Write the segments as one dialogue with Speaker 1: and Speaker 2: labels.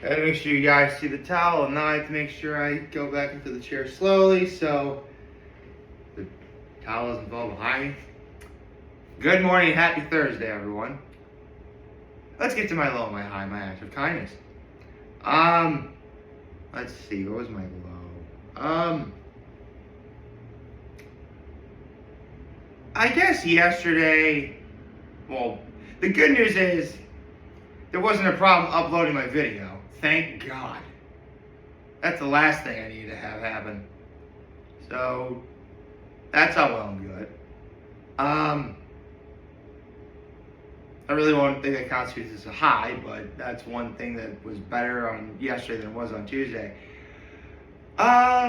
Speaker 1: Gotta make sure you guys see the towel, and now I have to make sure I go back into the chair slowly so the towel doesn't fall behind me. Good morning and happy Thursday, everyone. Let's get to my low, my high, my act of kindness. Let's see, what was my low? I guess yesterday, well, the good news is there wasn't a problem uploading my video. Thank God. That's the last thing I needed to have happen. So, that's all well and good. I really won't think that constitutes as a high, but that's one thing that was better on yesterday than it was on Tuesday. I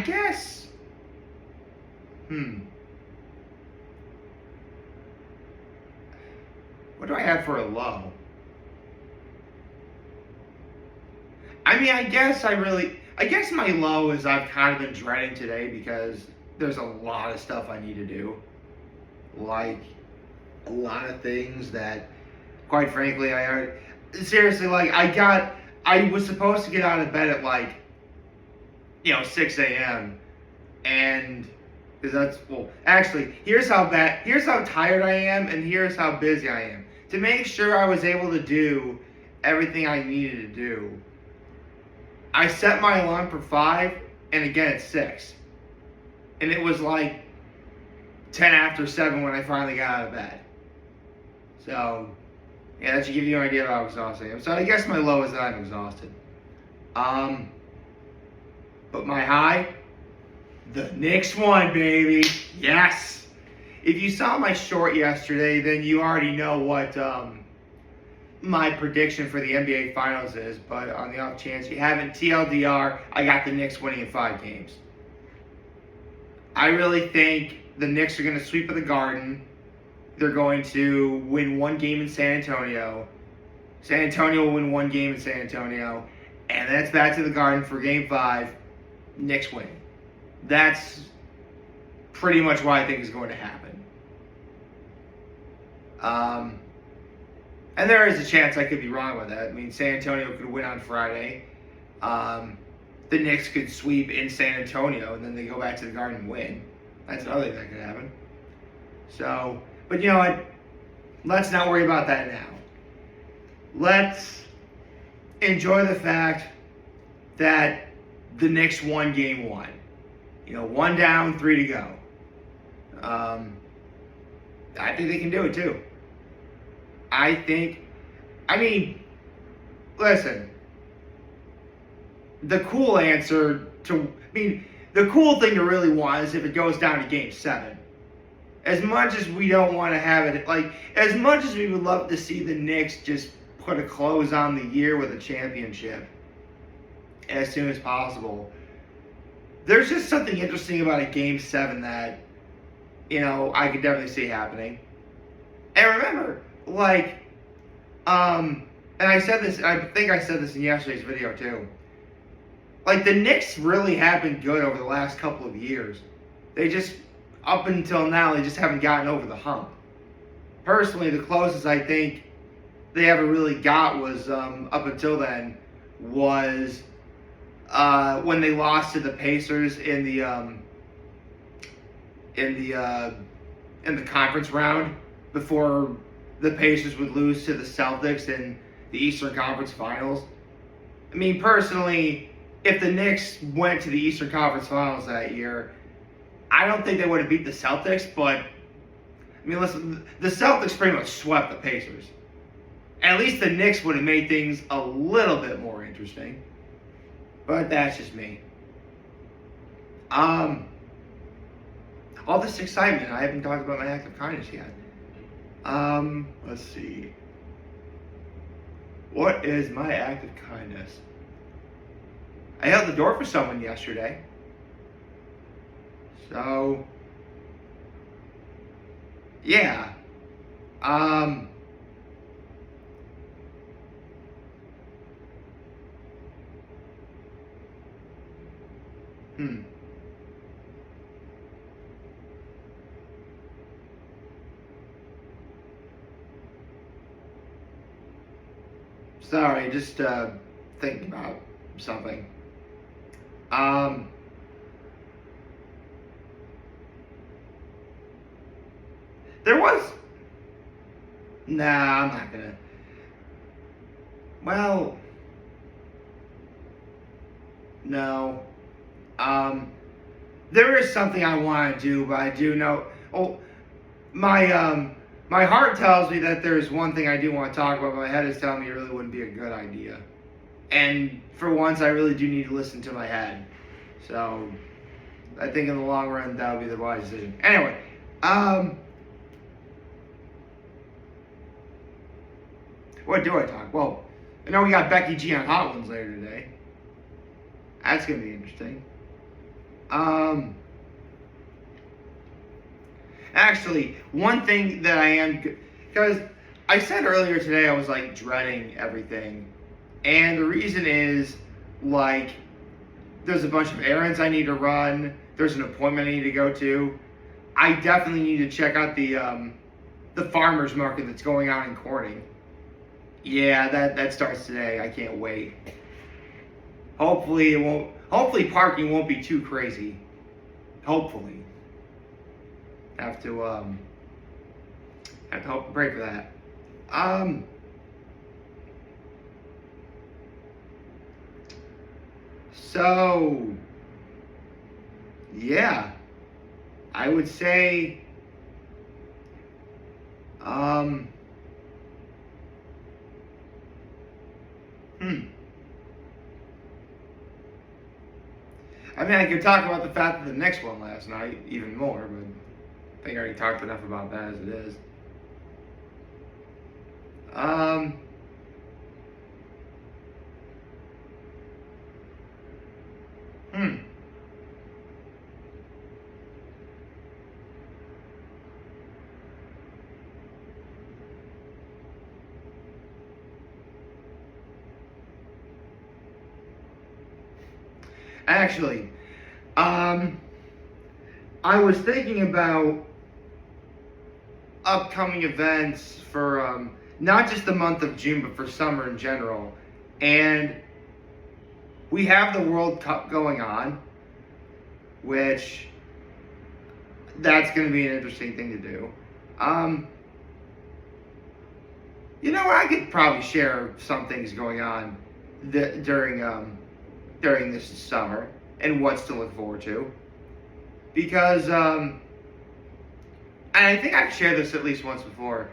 Speaker 1: guess, what do I have for a low? I mean, I guess my low is I've kind of been dreading today because there's a lot of stuff I need to do. Like, a lot of things that, quite frankly, seriously, like, I was supposed to get out of bed at, like, 6 a.m. And, because that's, well, actually, here's how tired I am, and here's how busy I am. To make sure I was able to do everything I needed to do, I set my alarm for 5, and again at 6. And it was like 10 after 7 when I finally got out of bed. So, yeah, that should give you an idea of how exhausted I am. So I guess my low is that I'm exhausted. But my high, the Knicks won, baby. Yes. If you saw my short yesterday, then you already know what my prediction for the NBA Finals is. But on the off chance you haven't, TLDR, I got the Knicks winning in 5 games. I really think the Knicks are going to sweep of the Garden. They're going to win 1 game in San Antonio. San Antonio will win 1 game in San Antonio. And then it's back to the Garden for Game 5. Knicks win. That's pretty much what I think is going to happen. And there is a chance I could be wrong with that. I mean, San Antonio could win on Friday. The Knicks could sweep in San Antonio, and then they go back to the Garden and win. That's another thing that could happen. So, but you know what? Let's not worry about that now. Let's enjoy the fact that the Knicks won Game 1. 1 down, 3 to go. I think they can do it too. Listen, the cool thing to really want is if it goes down to Game 7. As much as we don't want to have it, as much as we would love to see the Knicks just put a close on the year with a championship as soon as possible, there's just something interesting about a Game 7 that, I could definitely see happening. And remember, and I think I said this in yesterday's video too. The Knicks really have been good over the last couple of years. They just, up until now, they just haven't gotten over the hump. Personally, the closest I think they ever really got was, up until then, was when they lost to the Pacers in the conference round before the Pacers would lose to the Celtics in the Eastern Conference Finals. I mean, personally, if the Knicks went to the Eastern Conference Finals that year, I don't think they would have beat the Celtics, but I mean, listen, the Celtics pretty much swept the Pacers. At least the Knicks would have made things a little bit more interesting. But that's just me. All this excitement, I haven't talked about my act of kindness yet. Let's see. What is my act of kindness? I held the door for someone yesterday. So, yeah. Sorry, just thinking about something. Um, there was. Nah, I'm not gonna. Well, no. Um, there is something I want to do, but I do know. Oh, my heart tells me that there's one thing I do want to talk about. My head is telling me it really wouldn't be a good idea. And for once, I really do need to listen to my head. So I think in the long run, that would be the wise decision. Anyway, what do I talk? Well, I know we got Becky G on Hot Ones later today. That's gonna be interesting. Actually, one thing that I am, because I said earlier today I was like dreading everything, and the reason is like there's a bunch of errands I need to run. There's an appointment I need to go to. I definitely need to check out the farmers market that's going on in Corning. Yeah, that starts today. I can't wait. Hopefully it won't. Hopefully parking won't be too crazy. Hopefully. Have to hope and pray for that. So yeah, I would say hmm. I mean, I could talk about the fact that the Knicks won last night even more, but I think I already talked enough about that as it is. Um, hmm. Actually, um, I was thinking about upcoming events for not just the month of June, but for summer in general. And we have the World Cup going on, which that's going to be an interesting thing to do. You know, I could probably share some things going on during this summer and what's to look forward to, because and I think I've shared this at least once before.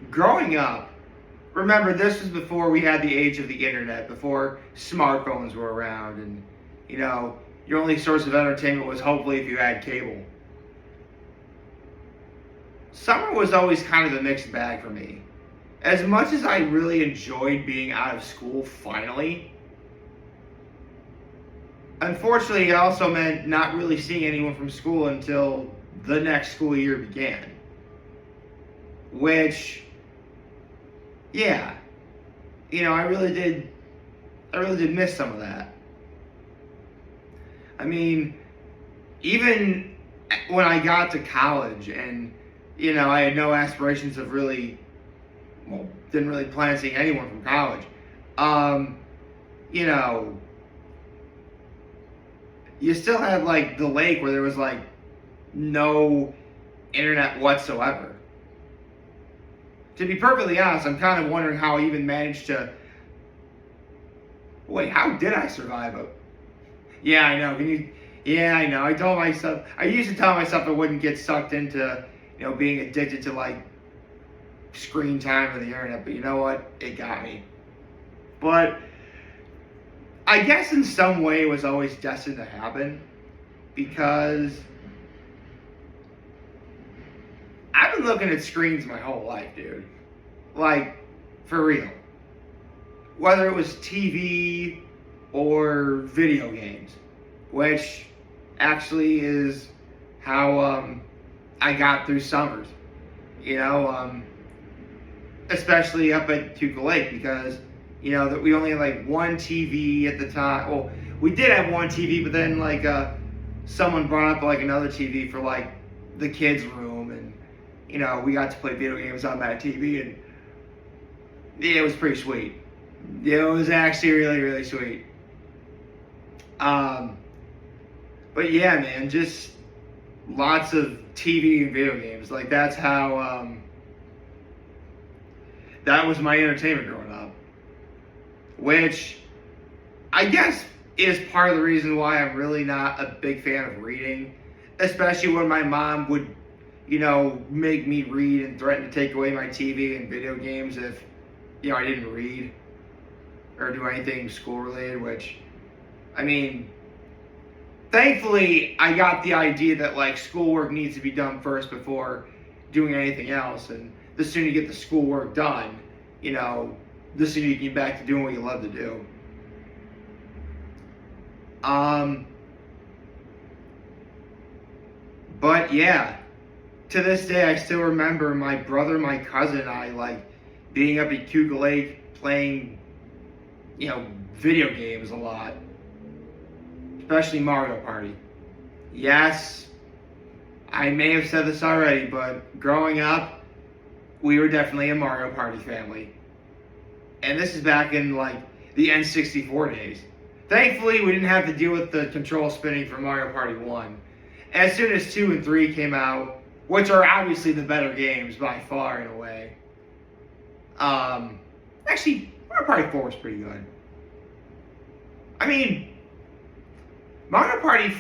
Speaker 1: Growing up, remember this was before we had the age of the internet, before smartphones were around, and you know your only source of entertainment was hopefully if you had cable. Summer was always kind of a mixed bag for me. As much as I really enjoyed being out of school finally, unfortunately, it also meant not really seeing anyone from school until the next school year began. Which, yeah, you know, I really did miss some of that. I mean, even when I got to college and, you know, I had no aspirations of really, well, didn't really plan on seeing anyone from college. You know, you still had like the lake where there was like no internet whatsoever. To be perfectly honest, I'm kind of wondering how I even managed to. Wait, how did I survive it? Yeah, I know. Can you? Yeah, I know. I told myself. I used to tell myself I wouldn't get sucked into, you know, being addicted to like screen time or the internet. But you know what? It got me. But I guess in some way it was always destined to happen, because I've been looking at screens my whole life, dude. Like, for real. Whether it was TV or video games, which actually is how I got through summers. You know, especially up at Tuca Lake, because you know that we only had like one TV at the time. Well, we did have one TV, but then like someone brought up like another TV for like the kids' room, and you know we got to play video games on that TV, and yeah, it was pretty sweet. It was actually really, really sweet. Um, but yeah, man, just lots of TV and video games. Like that's how that was my entertainment growing up. Which I guess is part of the reason why I'm really not a big fan of reading, especially when my mom would, make me read and threaten to take away my TV and video games if, I didn't read or do anything school related, which, I mean, thankfully I got the idea that like schoolwork needs to be done first before doing anything else, and the sooner you get the schoolwork done, the sooner you get back to doing what you love to do. But yeah, to this day, I still remember my brother, my cousin, and I like being up at Cougar Lake playing, video games a lot, especially Mario Party. Yes, I may have said this already, but growing up, we were definitely a Mario Party family, and this is back in like the N64 days. Thankfully, we didn't have to deal with the control spinning for Mario Party 1. As soon as 2 and 3 came out, which are obviously the better games by far in a way. Actually, Mario Party 4 was pretty good. I mean, Mario Party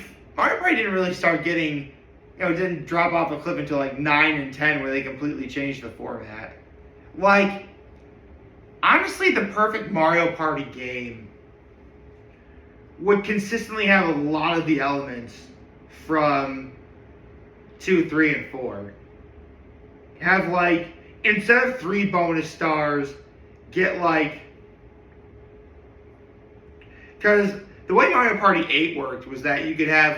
Speaker 1: didn't really start getting, didn't drop off a cliff until like 9 and 10 where they completely changed the format. Like, honestly, the perfect Mario Party game would consistently have a lot of the elements from 2, 3, and 4. Have like, instead of 3 bonus stars, get like, because the way Mario Party 8 worked was that you could have,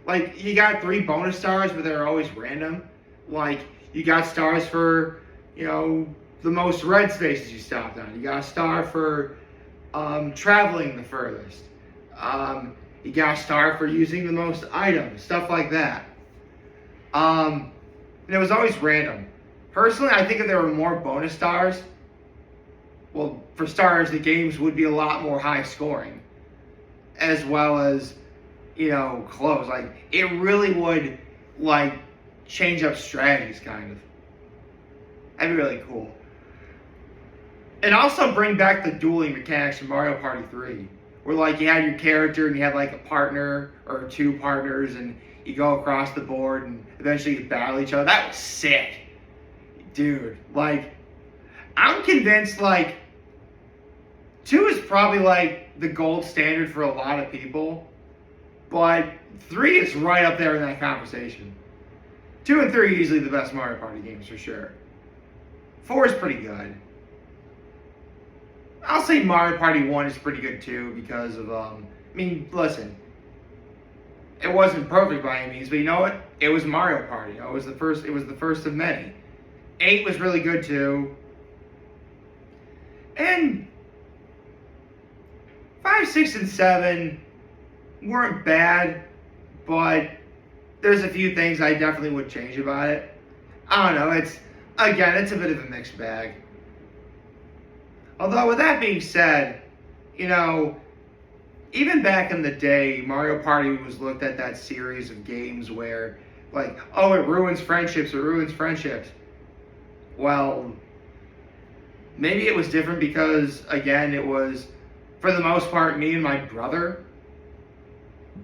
Speaker 1: like, you got 3 bonus stars, but they're always random. Like, you got stars for, the most red spaces you stopped on. You got a star for traveling the furthest. You got a star for using the most items, stuff like that. And it was always random. Personally, I think if there were more bonus stars, well, for stars, the games would be a lot more high scoring, as well as, close. Like, it really would, like, change up strategies, kind of. That'd be really cool. And also bring back the dueling mechanics from Mario Party 3. Where, like, you had your character and you had, like, a partner or 2 partners and you go across the board and eventually you battle each other. That was sick. Dude, like, I'm convinced, like, 2 is probably, like, the gold standard for a lot of people. But 3 is right up there in that conversation. 2 and 3 are easily the best Mario Party games for sure. 4 is pretty good. I'll say Mario Party 1 is pretty good too because of, listen, it wasn't perfect by any means, but you know what? It was Mario Party. It was the first of many. 8 was really good too. And 5, 6, and 7 weren't bad, but there's a few things I definitely would change about it. I don't know, it's a bit of a mixed bag. Although, with that being said, even back in the day, Mario Party was looked at that series of games where, like, oh, it ruins friendships. Well, maybe it was different because, again, it was, for the most part, me and my brother.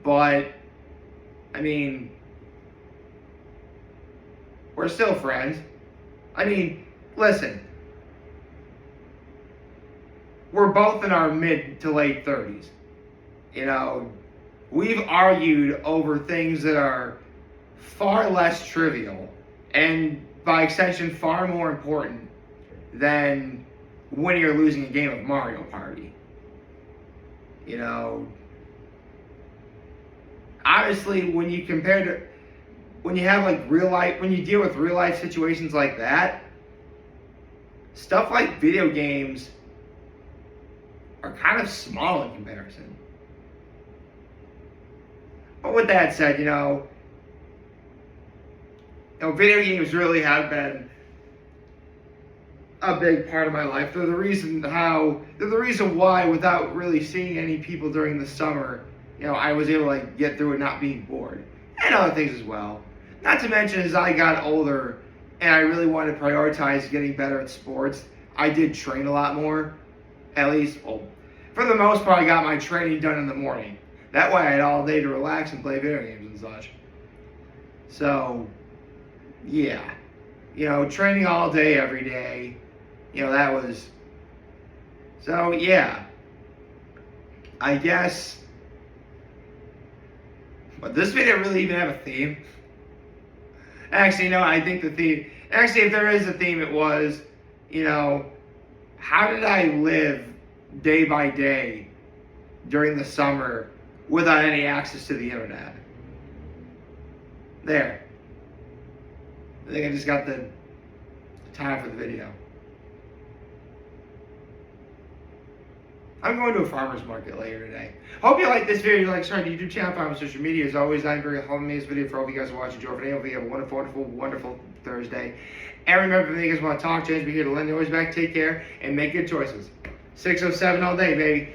Speaker 1: But, we're still friends. Listen. We're both in our mid to late 30s. We've argued over things that are far less trivial and by extension far more important than winning or losing a game of Mario Party. Honestly, when you have like real life, when you deal with real life situations like that, stuff like video games are kind of small in comparison. But with that said, video games really have been a big part of my life. They're the reason why, without really seeing any people during the summer, I was able to get through it not being bored. And other things as well. Not to mention, as I got older and I really wanted to prioritize getting better at sports, I did train a lot more. At least, well, for the most part, I got my training done in the morning. That way I had all day to relax and play video games and such. So, yeah. Training all day, every day. That was... So, yeah. I guess... But this video really even have a theme? Actually, no, I think the theme... Actually, if there is a theme, it was, how did I live day by day during the summer without any access to the internet? There. I think I just got the time for the video. I'm going to a farmer's market later today. Hope you like this video. Like, subscribe to YouTube channel, follow me on social media. As always, I'm very humble in this video for all of you guys who watch. Enjoy today. Hope you have a wonderful, wonderful, wonderful Thursday. And remember, if you guys want to talk, James, be here to lend you always back. Take care and make good choices. 607 all day, baby.